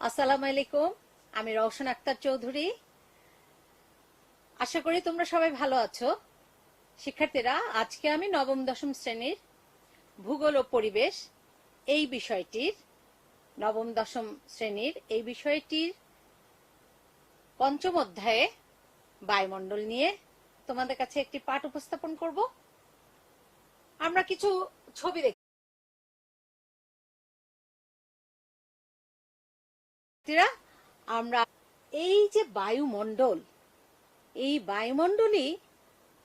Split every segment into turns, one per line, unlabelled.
আসসালামু আলাইকুম। আমি রওশন আক্তার চৌধুরী। আশা করি তোমরা সবাই ভালো আছো। শিক্ষার্থীরা, আজকে আমি নবম দশম শ্রেণীর ভূগোল ও পরিবেশ এই বিষয়টির নবম দশম শ্রেণীর এই বিষয়টির পঞ্চম অধ্যায়ে বায়ুমণ্ডল নিয়ে তোমাদের কাছে একটি পাঠ উপস্থাপন করব। আমরা কিছু ছবি দেখি। আমরা এই যে বায়ুমণ্ডল, এই বায়ুমণ্ডলই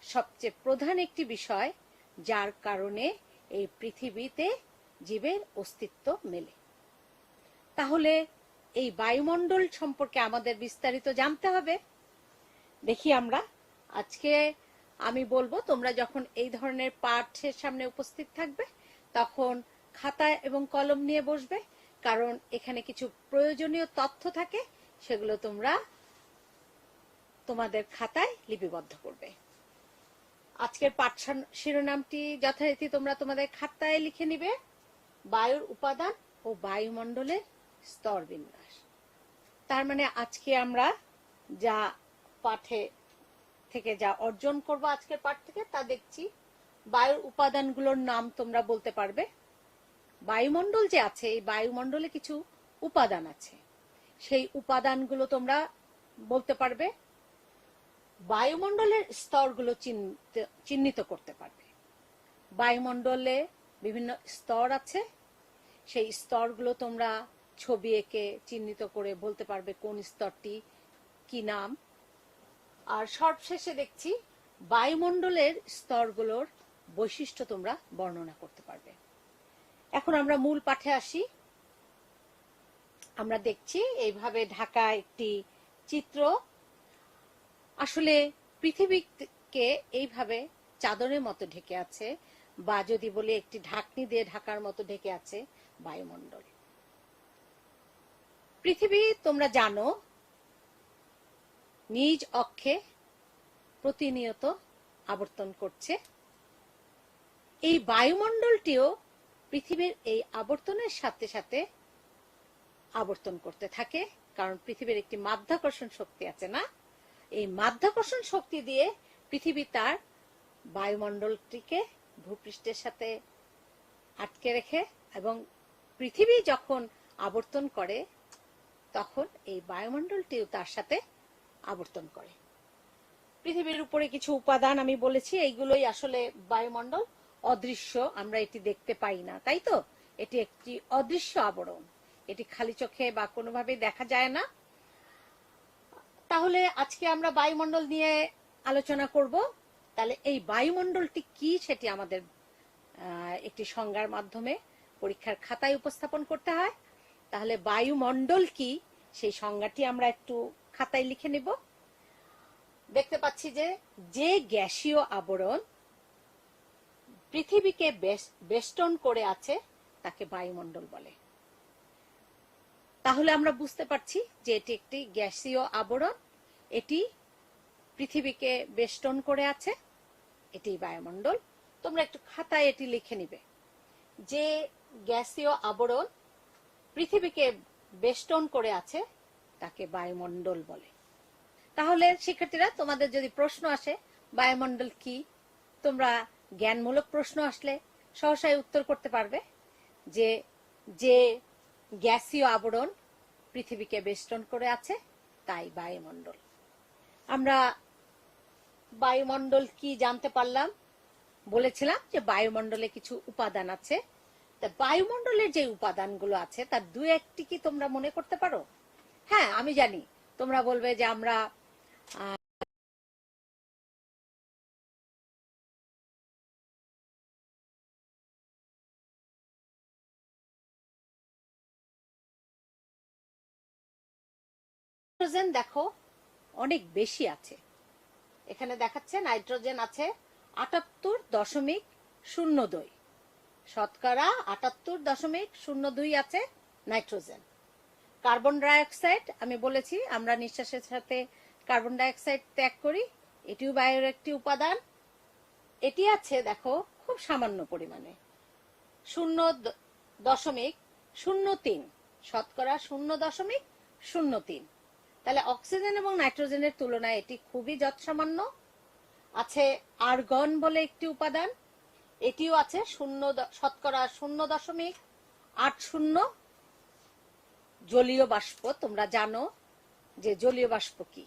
সবচেয়ে প্রধান একটি বিষয়, যার কারণে এই পৃথিবীতে জীবের অস্তিত্ব মেলে। তাহলে এই বায়ুমণ্ডল সম্পর্কে আমাদের বিস্তারিত জানতে হবে। দেখি আমরা আজকে আমি বলবো, তোমরা যখন এই ধরনের পাঠের সামনে উপস্থিত থাকবে তখন খাতা এবং কলম নিয়ে বসবে, কারণ এখানে কিছু প্রয়োজনীয় তথ্য থাকে, সেগুলো তোমরা তোমাদের খাতায় লিপিবদ্ধ করবে। আজকের পাঠ শিরোনামটি যথারীতি তোমরা তোমাদের খাতায় লিখে নিবে, বায়ুর উপাদান ও বায়ুমণ্ডলের স্তর বিন্যাস। তার মানে আজকে আমরা যা পাঠে থেকে যা অর্জন করব, আজকের পাঠ থেকে তা দেখছি। বায়ুর উপাদানগুলোর নাম তোমরা বলতে পারবে। বায়ুমণ্ডল যে আছে, এই বায়ুমণ্ডলে কিছু উপাদান আছে, সেই উপাদানগুলো তোমরা বলতে পারবে। বায়ুমণ্ডলের স্তরগুলো চিহ্নিত করতে পারবে। বায়ুমণ্ডলে বিভিন্ন স্তর আছে, সেই স্তরগুলো তোমরা ছবি এঁকে চিহ্নিত করে বলতে পারবে কোন স্তরটি কি নাম। আর সবশেষে দেখছি বায়ুমণ্ডলের স্তরগুলোর বৈশিষ্ট্য তোমরা বর্ণনা করতে পারবে। এখন আমরা মূল পাঠে আসি। আমরা দেখছি এইভাবে ঢাকা একটি চিত্র। আসলে পৃথিবীকে এইভাবে চাদরের মতো ঢেকে আছে, বা যদি বলি একটি ঢাকনি দিয়ে ঢাকার মতো ঢেকে আছে বায়ুমণ্ডল। পৃথিবী তোমরা জানো নিজ অক্ষে প্রতিনিয়ত আবর্তন করছে। এই বায়ুমণ্ডলটিও পৃথিবীর এই আবর্তনের সাথে সাথে আবর্তন করতে থাকে, কারণ পৃথিবীর একটি মাধ্যাকর্ষণ শক্তি আছে না? এই মাধ্যাকর্ষণ শক্তি দিয়ে পৃথিবী তার বায়ুমণ্ডলটিকে ভূপৃষ্ঠের সাথে আটকে রেখে, এবং পৃথিবী যখন আবর্তন করে তখন এই বায়ুমণ্ডলটিও তার সাথে আবর্তন করে। পৃথিবীর উপরে কিছু উপাদান আমি বলেছি, এইগুলোই আসলে বায়ুমণ্ডল। অদৃশ্য, আমরা এটি দেখতে পাই না, তাই তো? এটি একটি অদৃশ্য আবরণ, এটি খালি চোখে বা কোনোভাবে দেখা যায় না। তাহলে আজকে আমরা বায়ুমণ্ডল নিয়ে আলোচনা করব। তাহলে এই বায়ুমণ্ডলটি কি, সেটি আমাদের একটি সংজ্ঞার মাধ্যমে পরীক্ষার খাতায় উপস্থাপন করতে হয়। তাহলে বায়ুমণ্ডল কি, সেই সংজ্ঞাটি আমরা একটু খাতায় লিখে নেব। দেখতে পাচ্ছি যে গ্যাসীয় আবরণ পৃথিবীকে বেষ্টন করে আছে তাকে বায়ুমণ্ডল বলে। তাহলে আমরা বুঝতে পারছি যে এটি একটি গ্যাসীয় আবরণ, এটি পৃথিবীকে বেষ্টন করে আছে, এটি বায়ুমণ্ডল। তোমরা একটু খাতায় এটি লিখে নিবে, যে গ্যাসীয় আবরণ পৃথিবীকে বেষ্টন করে আছে তাকে বায়ুমণ্ডল বলে। তাহলে শিক্ষার্থীরা, তোমাদের যদি প্রশ্ন আসে বায়ুমণ্ডল কি, তোমরা জ্ঞানমূলক প্রশ্ন আসলে সহসাই উত্তর করতে পারবে যে যে গ্যাসীয় আবরণ পৃথিবীকে বেষ্টন করে আছে তাই বায়ুমণ্ডল। আমরা বায়ুমণ্ডল কি জানতে পারলাম। বলেছিলাম যে বায়ুমণ্ডলে কিছু উপাদান আছে। তা বায়ুমণ্ডলের যে উপাদানগুলো আছে তার দু একটি কি তোমরা মনে করতে পারো? হ্যাঁ, আমি জানি তোমরা বলবে যে আমরা নাইট্রোজেন দেখো অনেক বেশি আছে। এখানে দেখাচ্ছে নাইট্রোজেন আছে 78.02, শতকরা 78.02 আছে নাইট্রোজেন। কার্বন ডাইঅক্সাইড আমি বলেছি আমরা নিঃশ্বাসের সাথে কার্বন ডাইঅক্সাইড ত্যাগ করি, এটিও বায়ুর একটি উপাদান। এটি আছে দেখো খুব সামান্য পরিমাণে 0.03, শতকরা 0.03। তাহলে অক্সিজেন এবং নাইট্রোজেনের তুলনায় এটি খুবই যৎসামান্য। আছে আর্গন বলে একটি উপাদান, এটিও আছে শতকরা 0.80। জলীয় বাষ্প, তোমরা জানো যে জলীয় বাষ্প কি।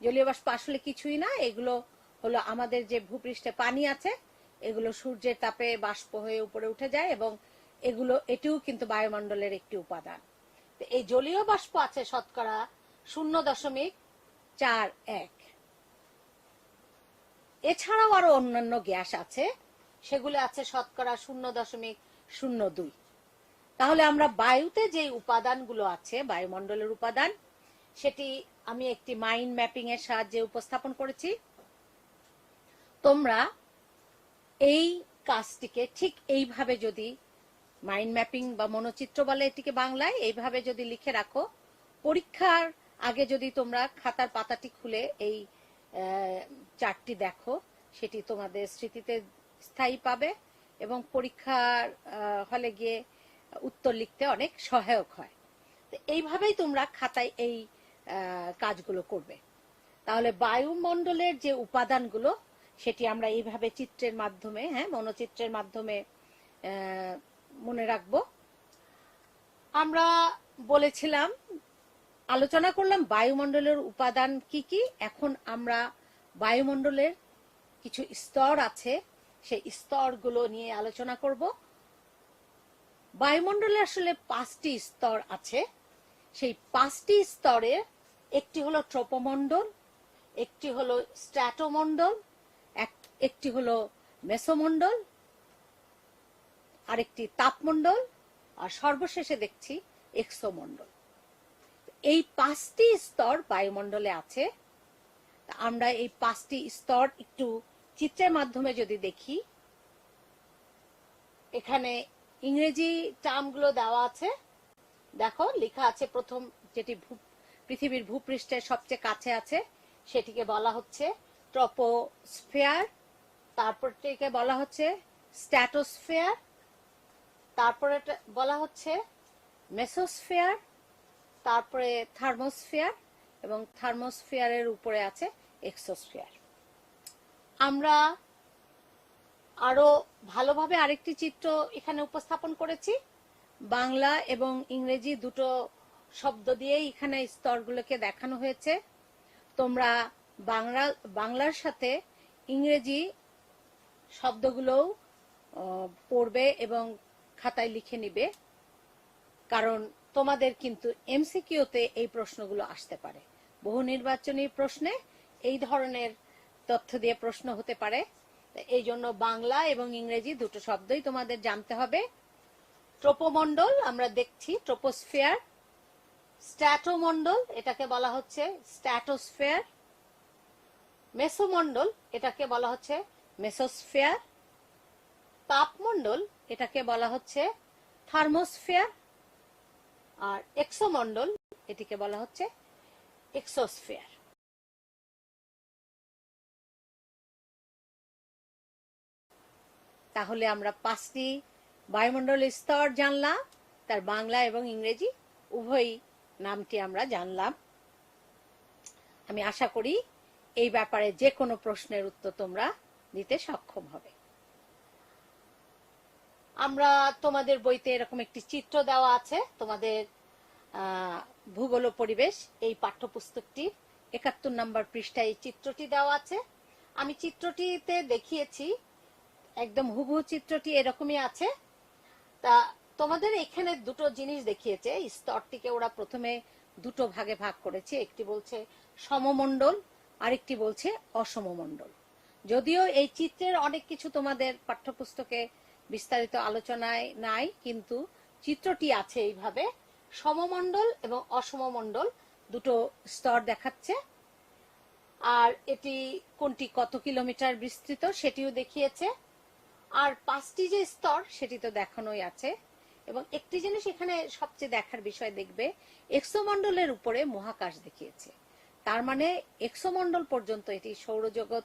জলীয় বাষ্প আসলে কিছুই না, এগুলো হলো আমাদের যে ভূপৃষ্ঠে পানি আছে, এগুলো সূর্যের তাপে বাষ্প হয়ে উপরে উঠে যায় এবং এটিও কিন্তু বায়ুমণ্ডলের একটি উপাদান। এই জলীয় বাষ্প আছে শতকরা 0.41। এছাড়াও আরো অন্যান্য গ্যাস আছে, সেগুলো আছে শতকরা 0.02। তাহলে আমরা বায়ুতে যে উপাদানগুলো আছে, বায়ুমণ্ডলের উপাদান, সেটি আমি একটি মাইন্ড ম্যাপিং এর সাহায্যে উপস্থাপন করেছি। তোমরা এই কাজটিকে ঠিক এইভাবে যদি মাইন্ড ম্যাপিং বা মনোচিত্র বলে এটিকে বাংলায়, এইভাবে যদি লিখে রাখো, পরীক্ষার আগে যদি তোমরা খাতার পাতাটি খুলে এই চার্টটি দেখো, সেটি তোমাদের স্মৃতিতে স্থায়ী পাবে এবং পরীক্ষার হলে গিয়ে উত্তর লিখতে অনেক সহায়ক হয়। এইভাবেই তোমরা খাতায় এই কাজগুলো করবে। তাহলে বায়ুমণ্ডলের যে উপাদানগুলো, সেটি আমরা এইভাবে চিত্রের মাধ্যমে, মনোচিত্রের মাধ্যমে মনে রাখবো। আমরা বলেছিলাম, আলোচনা করলাম বায়ুমণ্ডলের উপাদান কি কি। এখন আমরা বায়ুমণ্ডলের কিছু স্তর আছে, সেই স্তরগুলো নিয়ে আলোচনা করব। বায়ুমণ্ডলে আসলে 5টি স্তর আছে। সেই 5টি স্তরে একটি হলো ট্রপোমণ্ডল, একটি হলো স্ট্র্যাটোমণ্ডল, একটি হলো মেসোমণ্ডল, আরেকটি তাপমণ্ডল, আর সর্বশেষে দেখছি এক্সোমণ্ডল। এই 5টি স্তর বায়ুমণ্ডলে আছে। আমরা এই 5টি স্তর একটু চিত্রের মাধ্যমে যদি দেখি, এখানে ইংরেজি টার্মগুলো দেওয়া আছে। দেখো, লেখা আছে প্রথম যেটি পৃথিবীর ভূপৃষ্ঠের সবচেয়ে কাছে আছে, সেটিকে বলা হচ্ছে ট্রপোস্ফিয়ার। তারপরটিকে বলা হচ্ছে স্ট্র্যাটোস্ফিয়ার, তারপরে বলা হচ্ছে মেসোস্ফিয়ার, তারপরে থার্মোস্ফিয়ার, এবং থার্মোস্ফিয়ারের উপরে আছে এক্সোস্ফিয়ার। আমরা আরো ভালোভাবে আরেকটি চিত্র এখানে উপস্থাপন করেছি। বাংলা এবং ইংরেজি দুটো শব্দ দিয়ে এখানে স্তরগুলোকে দেখানো হয়েছে। তোমরা বাংলার সাথে ইংরেজি শব্দগুলোও পড়বে এবং খাতায় লিখে নিবে, কারণ তোমাদের কিন্তু এমসিকিউতে এই প্রশ্নগুলো আসতে পারে। বহু নির্বাচনী প্রশ্নে এই ধরনের তথ্য দিয়ে প্রশ্ন হতে পারে। এই জন্য বাংলা এবং ইংরেজি দুটো শব্দই তোমাদের জানতে হবে। ট্রপোমণ্ডল আমরা দেখছি ট্রপোস্ফিয়ার, স্ট্র্যাটোমণ্ডল এটাকে বলা হচ্ছে স্ট্র্যাটোস্ফিয়ার, মেসোমণ্ডল এটাকে বলা হচ্ছে মেসোস্ফিয়ার, তাপমণ্ডল এটাকে বলা হচ্ছে থার্মোস্ফিয়ার, আর এক্সোমণ্ডল এটিকে বলা হচ্ছে এক্সোস্ফিয়ার। তাহলে আমরা 5টি বায়ুমণ্ডলের স্তর জানলাম, তার বাংলা এবং ইংরেজি উভয় নামটি আমরা জানলাম। আমি আশা করি এই ব্যাপারে যে কোনো প্রশ্নের উত্তর তোমরা দিতে সক্ষম হবে। আমরা তোমাদের বইতে এরকম একটি চিত্র দেওয়া আছে, তোমাদের ভূগোল ও পরিবেশ এই পাঠ্যপুস্তকটি 71 নম্বর পৃষ্ঠায় এই চিত্রটি দেওয়া আছে। আমি চিত্রটিতে দেখিয়েছি, একদম হুবহু চিত্রটি এরকমই আছে। তা তোমাদের এখানে দুটো জিনিস দেখিয়েছে। স্তরটিকে ওরা প্রথমে দুটো ভাগে ভাগ করেছে, একটি বলছে সমমণ্ডল, আরেকটি বলছে অসমমণ্ডল। যদিও এই চিত্রের অনেক কিছু তোমাদের পাঠ্যপুস্তকে বিস্তারিত আলোচনায় নাই, কিন্তু চিত্রটি আছে এইভাবে। সমমণ্ডল এবং অসমমণ্ডল দুটো স্তর দেখাচ্ছে, আর এটি কোনটি কত কিলোমিটার বিস্তৃত সেটিও দেখিয়েছে। আর 5টি যে স্তর সেটি তো দেখানোই আছে। এবং একটি জিনিস এখানে সবচেয়ে দেখার বিষয়, দেখবে এক্সোমণ্ডলের উপরে মহাকাশ দেখিয়েছে। তার মানে এক্সোমণ্ডল পর্যন্ত এটি সৌরজগৎ,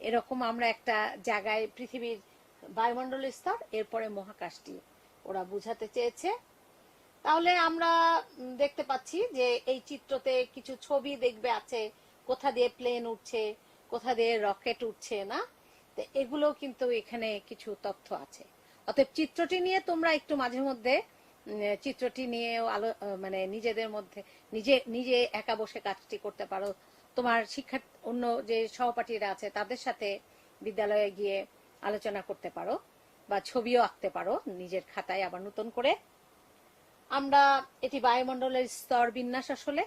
এরকম আমরা একটা জায়গায় পৃথিবীর বায়ুমণ্ডলের স্তর, এরপরে মহাকাশটি ওরা বুঝাতে চেয়েছে। তাহলে আমরা দেখতে পাচ্ছি যে এই চিত্রতে কিছু ছবি দেখবে আছে, কোথা দিয়ে প্লেন উঠছে, কোথা দিয়ে রকেট উঠছে, না? তো এগুলো কিন্তু এখানে কিছু তথ্য আছে। অতএব চিত্রটি নিয়ে তোমরা একটু মাঝে মধ্যে চিত্রটি নিয়েও মানে নিজেদের মধ্যে নিজে নিজে একা বসে কাজটি করতে পারো। তোমার শিক্ষার্থী অন্য যে সহপাঠীরা আছে তাদের সাথে বিদ্যালয়ে গিয়ে আলোচনা করতে পারো, বা ছবিও আঁকতে পারো নিজের খাতায় আবার নতুন করে। আমরা এটি বায়ুমণ্ডলের স্তর বিন্যাস। আসলে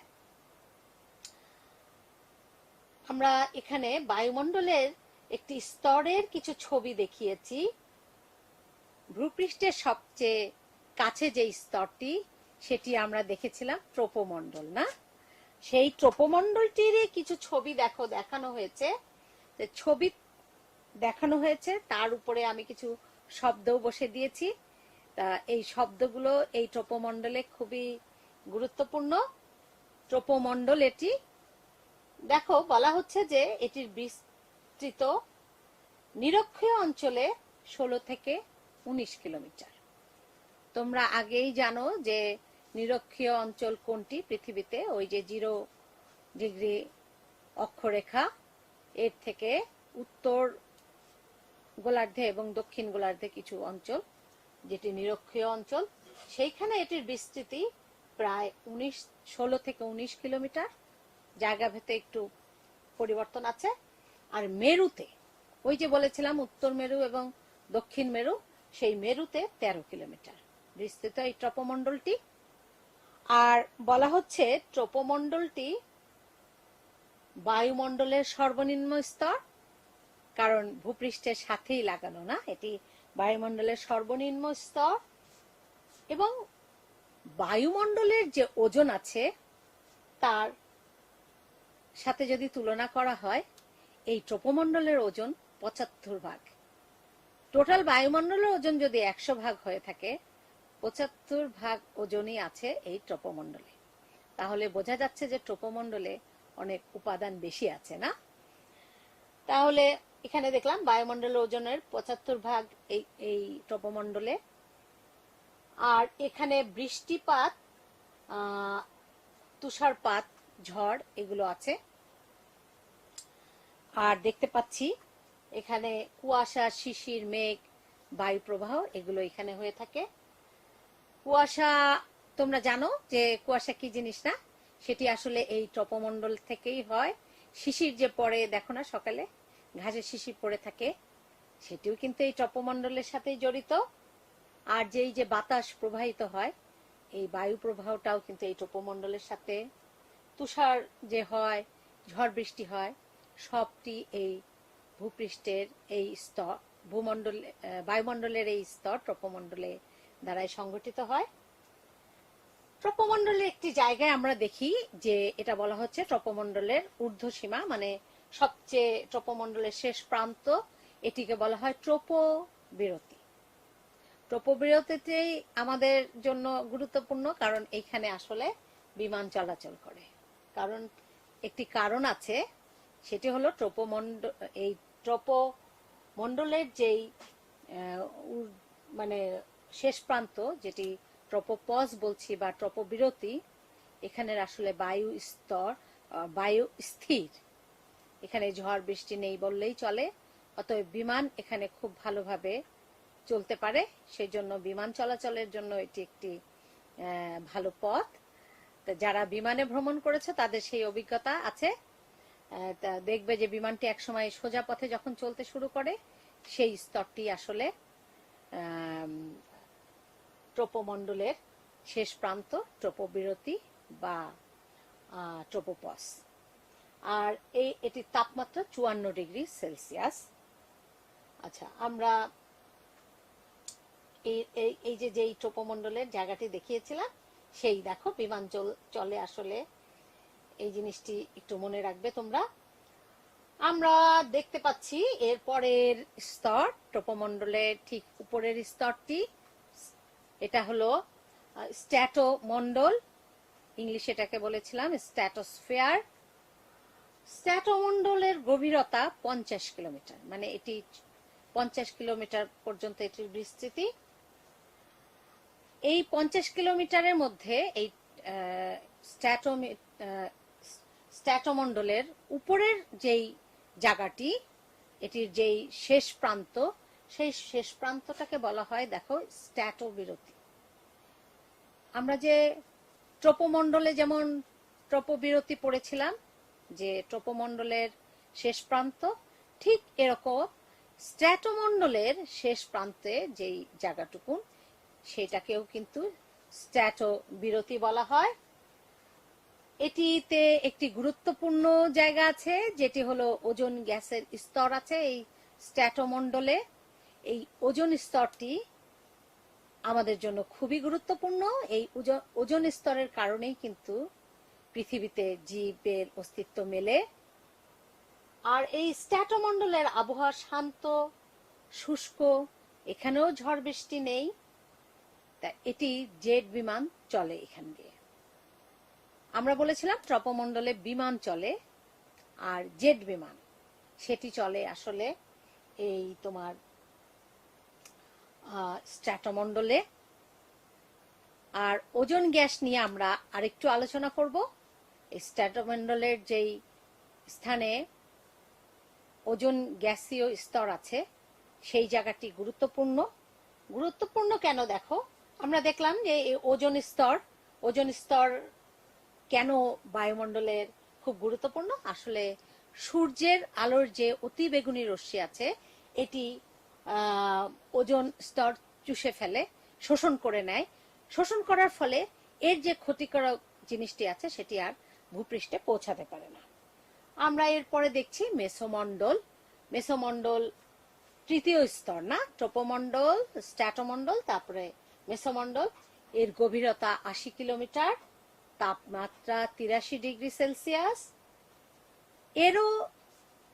আমরা এখানে বায়ুমণ্ডলের একটি স্তরের কিছু ছবি দেখিয়েছি। ভূপৃষ্ঠের সবচেয়ে কাছে যে স্তরটি সেটি আমরা দেখেছিলাম ট্রোপোমণ্ডল, না? সেই ট্রোপোমণ্ডলটির কিছু ছবি দেখানো হয়েছে। ছবি দেখানো হয়েছে, তার উপরে আমি কিছু শব্দও বসে দিয়েছি। তা এই শব্দগুলো এই ট্রোপোমণ্ডলে খুবই গুরুত্বপূর্ণ। ট্রোপোমণ্ডল এটি দেখো, বলা হচ্ছে যে এটির বিস্তৃত নিরক্ষীয় অঞ্চলে 16 থেকে 19 কিলোমিটার। তোমরা আগেই জানো যে নিরক্ষীয় অঞ্চল কোনটি পৃথিবীতে, ওই যে 0 ডিগ্রি অক্ষরেখা, এর থেকে উত্তর গোলার্ধে এবং দক্ষিণ গোলার্ধে কিছু অঞ্চল যেটি নিরক্ষীয় অঞ্চল, সেইখানে এটির বিস্তৃতি প্রায় 16 থেকে 19 কিলোমিটার। জায়গা ভেদে একটু পরিবর্তন আছে। আর মেরুতে, ওই যে বলেছিলাম উত্তর মেরু এবং দক্ষিণ মেরু, সেই মেরুতে 13 কিলোমিটার বিস্তৃত এই ট্রোপোমণ্ডলটি। আর বলা হচ্ছে ট্রোপোমণ্ডলটি বায়ুমণ্ডলের সর্বনিম্ন স্তর, কারণ ভূপৃষ্ঠের সাথেই লাগানো, না? এটি বায়ুমণ্ডলের সর্বনিম্ন স্তর। এবং বায়ুমণ্ডলের যে ওজন আছে তার সাথে যদি তুলনা করা হয়, এই ট্রোপোমণ্ডলের ওজন 75 ভাগ। টোটাল বায়ুমণ্ডলের ওজন যদি 100 ভাগ হয়ে থাকে, 75 ভাগ ওজনই আছে এই ট্রোপোমণ্ডলে। তাহলে বোঝা যাচ্ছে যে ট্রোপোমণ্ডলে অনেক উপাদান বেশি আছে, না? তাহলে এখানে দেখলাম বায়ুমণ্ডলের ওজনের 75 ভাগ এই ট্রোপোমণ্ডলে। আর এখানে বৃষ্টিপাত, তুষারপাত, ঝড় এগুলো আছে। আর দেখতে পাচ্ছি এখানে কুয়াশা, শিশির, মেঘ, বায়ু প্রবাহ এগুলো এখানে হয়ে থাকে। কুয়াশা, তোমরা জানো যে কুয়াশা কি জিনিস, না? সেটি আসলে এই ট্রোপোমণ্ডল থেকেই হয়। শিশির যে পড়ে, দেখো না সকালে ঘাসে শিশির পড়ে থাকে, সেটিও কিন্তু এই ট্রোপোমণ্ডলের সাথেই জড়িত। আর যেই যে বাতাস প্রবাহিত হয়, এই বায়ু প্রবাহটাও কিন্তু এই ট্রোপোমণ্ডলের সাথে। তুষার যে হয়, ঝড় বৃষ্টি হয়, সবটি এই ভূপৃষ্ঠের এই স্তর, বায়ুমণ্ডলের এই স্তর ট্রোপোমণ্ডলে দ্বারাই সংগঠিত হয়। ট্রোপোমণ্ডলের একটি জায়গায় আমরা দেখি যে এটা বলা হচ্ছে ট্রোপোমণ্ডলের ঊর্ধ্বসীমা, মানে সবচেয়ে ট্রোপোমণ্ডলের শেষ প্রান্ত, এটিকে বলা হয় ট্রোপোবিরতি। ট্রোপোবিরতিতেই আমাদের জন্য গুরুত্বপূর্ণ, কারণ এইখানে আসলে বিমান চলাচল করে। কারণ একটি কারণ আছে, সেটি হলো এই ট্রোপোমণ্ডলের যেই মানে শেষ প্রান্ত, যেটি ট্রোপোপজ বলছি বা ট্রোপোবিরতি, এখানের আসলে বায়ু স্থির, এখানে ঝড় বৃষ্টি নেই বললেই চলে। অতএব বিমান এখানে খুব ভালোভাবে চলতে পারে, সেই জন্য বিমান চলাচলের জন্য এটি একটি ভালো পথ। যারা বিমানে ভ্রমণ করেছে তাদের সেই অভিজ্ঞতা আছে। দেখবে যে বিমানটি একসময় সোজা পথে যখন চলতে শুরু করে, সেই স্তরটি আসলে ট্রোপোমণ্ডলের শেষ প্রান্ত, ট্রোপোবিরতি বা ট্রোপোপজ। আর এটির তাপমাত্রা 54 ডিগ্রি সেলসিয়াস। আচ্ছা, আমরা এই যে যেই ট্রোপোমণ্ডলের জায়গাটি দেখিয়েছিলাম, সেই দেখো বিমান চলে আসলে, এই জিনিসটি একটু মনে রাখবে তোমরা। আমরা দেখতে পাচ্ছি এর পরের স্তর, ট্রোপোমণ্ডলের ঠিক উপরের স্তরটি, এটা হলো স্ট্র্যাটোমণ্ডল, ইংলিশে এটাকে বলেছিলাম স্ট্র্যাটোস্ফিয়ার। স্ট্র্যাটোমণ্ডলের গভীরতা 50 কিলোমিটার, মানে এটি 50 কিলোমিটার পর্যন্ত এটির বিস্তৃতি। এই 50 কিলোমিটারের মধ্যে এই স্ট্র্যাটোমণ্ডলের উপরের যেই জায়গাটি, এটির যেই শেষ প্রান্ত, সেই শেষ প্রান্তটাকে বলা হয় দেখো স্ট্র্যাটোবিরতি। আমরা যে ট্রপোমণ্ডলে যেমন ট্রপোবিরতি পড়েছিলাম, যে ট্রপোমণ্ডলের শেষ প্রান্ত, ঠিক এরকম স্ট্র্যাটোমণ্ডলের শেষ প্রান্তে যেই জায়গাটুকু, সেটাকেও কিন্তু স্ট্র্যাটোবিরতি বলা হয়। এটিতে একটি গুরুত্বপূর্ণ জায়গা আছে, যেটি হলো ওজোন গ্যাসের স্তর আছে এই স্ট্র্যাটোমণ্ডলে। এই ওজোন স্তরটি আমাদের জন্য খুবই গুরুত্বপূর্ণ। এই ওজোন স্তরের কারণেই কিন্তু পৃথিবীতে জীবের অস্তিত্ব মেলে। আর এই স্ট্র্যাটোমণ্ডলের আবহাওয়া শান্ত, শুষ্ক, এখানেও ঝড় বৃষ্টি নেই। তা এটি জেট বিমান চলে এখান দিয়ে। আমরা বলেছিলাম ট্রপোমণ্ডলে বিমান চলে, আর জেট বিমান সেটি চলে আসলে এই তোমার স্ট্র্যাটোমণ্ডলে। আর ওজোন গ্যাস নিয়ে আমরা আরেকটু আলোচনা করব। এই স্ট্র্যাটোমণ্ডলের যেই স্থানে ওজোন গ্যাসীয় স্তর আছে, সেই জায়গাটি গুরুত্বপূর্ণ। গুরুত্বপূর্ণ কেন দেখো, আমরা দেখলাম যে এই ওজোন স্তর কেন বায়ুমণ্ডলের খুব গুরুত্বপূর্ণ। আসলে সূর্যের আলোর যে অতি বেগুনি রশ্মি আছে, এটি ওজোন স্তর চুষে ফেলে, শোষণ করে নেয়। শোষণ করার ফলে এর যে ক্ষতিকারক জিনিসটি আছে, সেটি আর ভূপৃষ্ঠে পৌঁছাতে পারে না। আমরা এরপরে দেখছি মেসোমণ্ডল। মেসোমণ্ডল তৃতীয় স্তর, না? ট্রপোমণ্ডল, স্ট্র্যাটোমণ্ডল, তারপরে মেসোমণ্ডল। এর গভীরতা 80 কিলোমিটার, তাপমাত্রা 83 ডিগ্রি সেলসিয়াস। এরও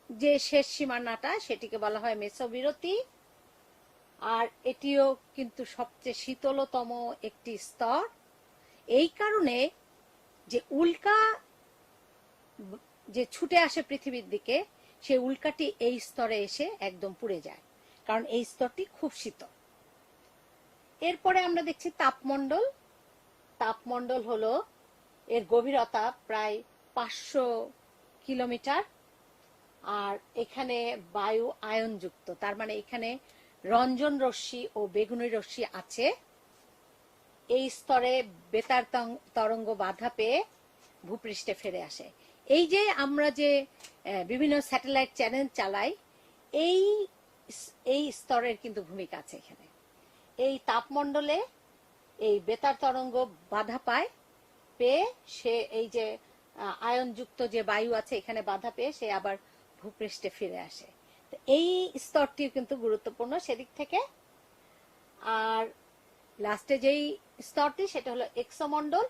যে শেষ সীমানাটা, সেটিকে বলা হয় মেসোবিরতি। আর এটিও কিন্তু সবচেয়ে শীতলতম একটি স্তর। এই কারণে যে উল্কা যে ছুটে আসে পৃথিবীর দিকে, সেই উল্কাটি এই স্তরে এসে একদম পুড়ে যায়, কারণ এই স্তরটি খুব শীতল। এরপরে আমরা দেখছি তাপমণ্ডল। তাপমণ্ডল হলো, এর গভীরতা প্রায় 500 কিলোমিটার। আর এখানে বায়ু আয়নযুক্ত, তার মানে এখানে রঞ্জন রশ্মি ও বেগুনি রশ্মি আছে। এই স্তরে বেতার তরঙ্গ বাধা পেয়ে ভূপৃষ্ঠে ফিরে আসে। এই যে আমরা যে বিভিন্ন স্যাটেলাইট চ্যানেল চালাই, এই স্তরের কিন্তু ভূমিকা আছে এখানে। এই তাপমণ্ডলে এই বেতার তরঙ্গ বাধা পেয়ে সে এই যে আয়নযুক্ত যে বায়ু আছে, এখানে বাধা পেয়ে সে আবার ভূপৃষ্ঠে ফিরে আসে। এই স্তরটি কিন্তু গুরুত্বপূর্ণ সেদিক থেকে। আর লাস্টে যেই স্তরটি, সেটা হলো এক্সোমণ্ডল।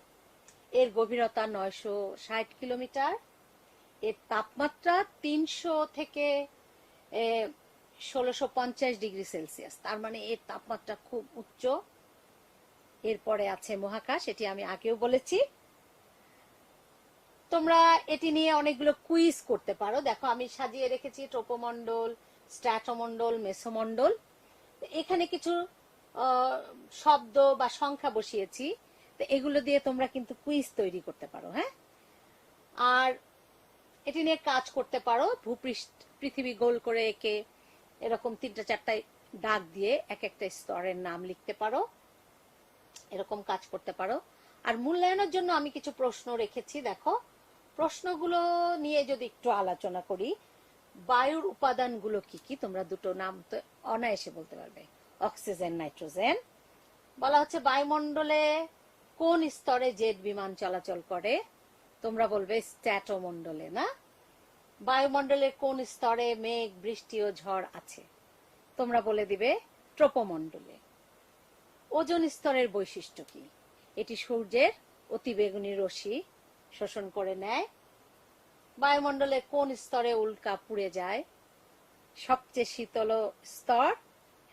এর গভীরতা 960 কিলোমিটার। এর তাপমাত্রা 300 থেকে 1650 ডিগ্রি সেলসিয়াস, তার মানে এর তাপমাত্রা খুব উচ্চ। এরপরে আছে মহাকাশ, এটি আমি আগেও বলেছি। তোমরা এটি নিয়ে অনেকগুলো কুইজ করতে পারো। দেখো আমি সাজিয়ে রেখেছি ট্রপোমণ্ডল, স্ট্র্যাটোমণ্ডল, মেসোমণ্ডল। এখানে কিছু শব্দ বা সংখ্যা বসিয়েছি, তো এগুলো দিয়ে তোমরা কিন্তু কুইজ তৈরি করতে পারো। হ্যাঁ, আর এটি নিয়ে কাজ করতে পারো। পৃথিবী গোল করে একে এরকম 3-4টা দাগ দিয়ে এক একটা স্তরের নাম লিখতে পারো, এরকম কাজ করতে পারো। আর মূল্যায়নের জন্য আমি কিছু প্রশ্ন রেখেছি। দেখো, প্রশ্নগুলো নিয়ে যদি একটু আলোচনা করি, বায়ুর উপাদানগুলো কি কি, তোমরা দুটো নাম তো অনায়াসে বলতে পারবে, অক্সিজেন, নাইট্রোজেন। বলা হচ্ছে বায়ুমণ্ডলে কোন স্তরে জেট বিমান চলাচল করে, তোমরা বলবে স্ট্র্যাটোমণ্ডলে, না? বায়ুমণ্ডলের কোন স্তরে মেঘ, বৃষ্টি ও ঝড় আছে, তোমরা বলে দিবে ট্রপোমণ্ডলে। ওজোন স্তরের বৈশিষ্ট্য কি, এটি সূর্যের অতিবেগুনি রশ্মি শোষণ করে নেয়। বায়ুমণ্ডলের কোন স্তরে উল্কা পুড়ে যায়, সবচেয়ে শীতল স্তর,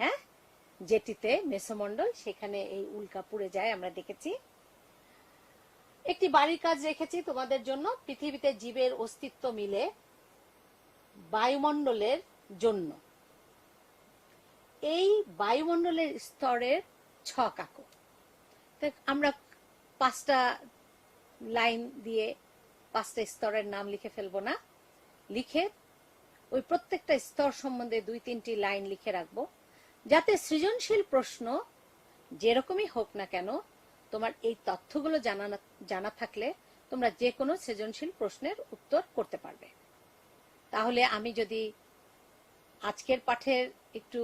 হ্যাঁ, যেটিতে মেসোমণ্ডল, সেখানে এই উল্কা পুড়ে যায়, আমরা দেখেছি। একটি বাড়ির কাজ রেখেছি তোমাদের জন্য। পৃথিবীতে জীবের অস্তিত্ব মিলে বায়ুমণ্ডলের জন্য। এই বায়ুমণ্ডলের স্তরের ছক আঁকো। আমরা 5টা লাইন দিয়ে 5টা স্তরের নাম লিখে ফেলবো না, লিখে ওই প্রত্যেকটা স্তর সম্বন্ধে 2-3টি লাইন লিখে রাখবো, যাতে সৃজনশীল প্রশ্ন যেরকমই হোক না কেন তোমার এই তথ্যগুলো জানা থাকলে তোমরা যে কোনো সৃজনশীল প্রশ্নের উত্তর করতে পারবে। তাহলে আমি যদি আজকের পাঠের একটু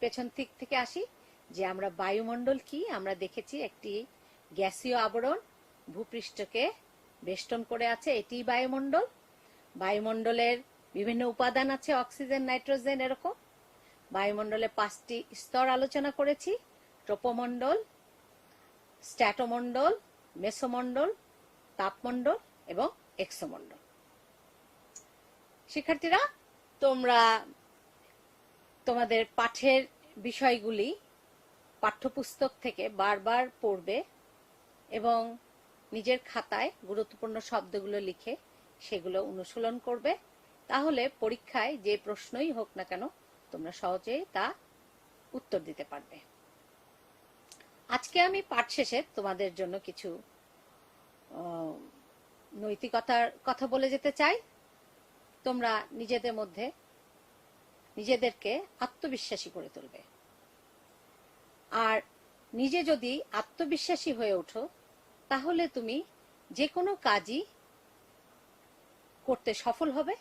পেছন দিক থেকে আসি, যে আমরা বায়ুমণ্ডল কি আমরা দেখেছি, একটি গ্যাসীয় আবরণ ভূপৃষ্ঠকে বেষ্টন করে আছে, এটি বায়ুমণ্ডল। বায়ুমণ্ডলের বিভিন্ন উপাদান আছে, অক্সিজেন, নাইট্রোজেন, এরকম। বায়ুমণ্ডলে 5টি স্তর আলোচনা করেছি, ট্রোপোমণ্ডল, স্ট্র্যাটোমণ্ডল, মেসোমণ্ডল, তাপমণ্ডল এবং এক্সোমণ্ডল। শিক্ষার্থীরা, তোমরা তোমাদের পাঠের বিষয়গুলি পাঠ্যপুস্তক থেকে বারবার পড়বে এবং নিজের খাতায় গুরুত্বপূর্ণ শব্দগুলো লিখে সেগুলো অনুশীলন করবে। তাহলে পরীক্ষায় যে প্রশ্নই হোক না কেন তোমরা সহজেই তা উত্তর দিতে পারবে। আজকে আমি পাঠ শেষে তোমাদের জন্য কিছু নৈতিকতার কথা বলে যেতে চাই। তোমরা নিজেদের মধ্যে নিজেদেরকে আত্মবিশ্বাসী করে তুলবে। আর নিজে যদি আত্মবিশ্বাসী হয়ে ওঠো, তাহলে তুমি যে কোনো কাজই করতে সফল হবে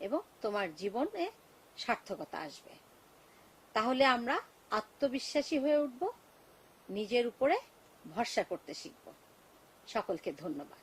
এবং তোমার জীবনে সার্থকতা আসবে। তাহলে আমরা আত্মবিশ্বাসী হয়ে উঠব, নিজের উপরে ভরসা করতে শিখব। সকলকে ধন্যবাদ।